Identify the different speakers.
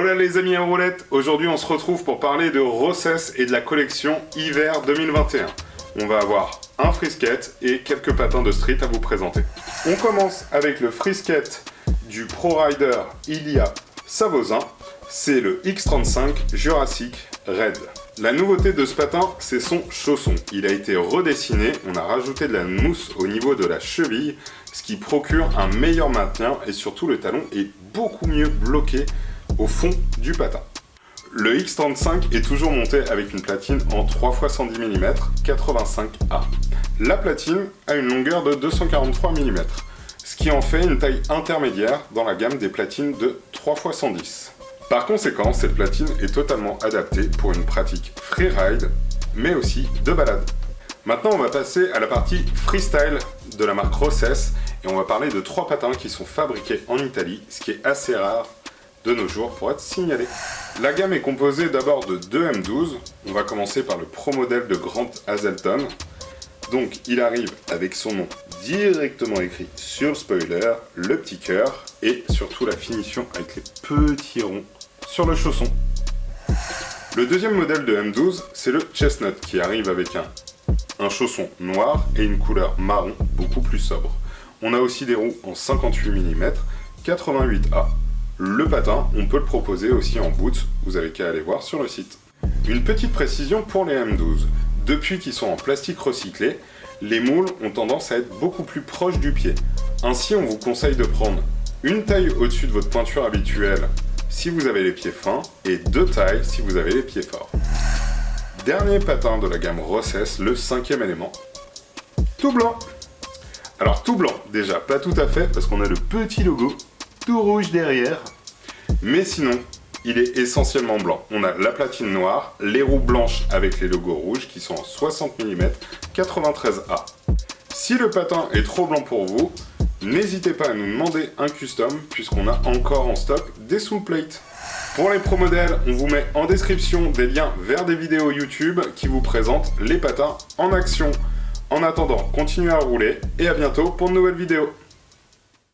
Speaker 1: Hola les amis à roulettes, aujourd'hui on se retrouve pour parler de Rosses et de la collection hiver 2021. On va avoir un frisket et quelques patins de street à vous présenter. On commence avec le frisket du Pro Rider Ilia Savosin, c'est le X35 Jurassic Red. La nouveauté de ce patin, c'est son chausson. Il a été redessiné, on a rajouté de la mousse au niveau de la cheville, ce qui procure un meilleur maintien et surtout le talon est beaucoup mieux bloqué au fond du patin. Le X35 est toujours monté avec une platine en 3x110 mm 85A. La platine a une longueur de 243 mm, ce qui en fait une taille intermédiaire dans la gamme des platines de 3x110. Par conséquent, cette platine est totalement adaptée pour une pratique freeride, mais aussi de balade. Maintenant, on va passer à la partie freestyle de la marque Rosses et on va parler de 3 patins qui sont fabriqués en Italie, ce qui est assez rare de nos jours pour être signalé. La gamme est composée d'abord de 2 M12. On va commencer par le pro modèle de Grant Hazelton. Donc, il arrive avec son nom directement écrit sur le spoiler, le petit cœur et surtout la finition avec les petits ronds sur le chausson. Le deuxième modèle de M12, c'est le Chestnut qui arrive avec un chausson noir et une couleur marron beaucoup plus sobre. On a aussi des roues en 58 mm 88A. Le patin, on peut le proposer aussi en boots, vous avez qu'à aller voir sur le site. Une petite précision pour les M12. Depuis qu'ils sont en plastique recyclé, les moules ont tendance à être beaucoup plus proches du pied. Ainsi, on vous conseille de prendre une taille au-dessus de votre pointure habituelle si vous avez les pieds fins et 2 tailles si vous avez les pieds forts. Dernier patin de la gamme Rosses, le 5e élément, tout blanc. Alors tout blanc, déjà pas tout à fait parce qu'on a le petit logo tout rouge derrière, mais sinon il est essentiellement blanc. On a la platine noire, les roues blanches avec les logos rouges qui sont en 60 mm 93A. Si le patin est trop blanc pour vous, n'hésitez pas à nous demander un custom puisqu'on a encore en stock des soul plates. Pour les pro modèles, on vous met en description des liens vers des vidéos YouTube qui vous présentent les patins en action. En attendant, continuez à rouler et à bientôt pour de nouvelles vidéos.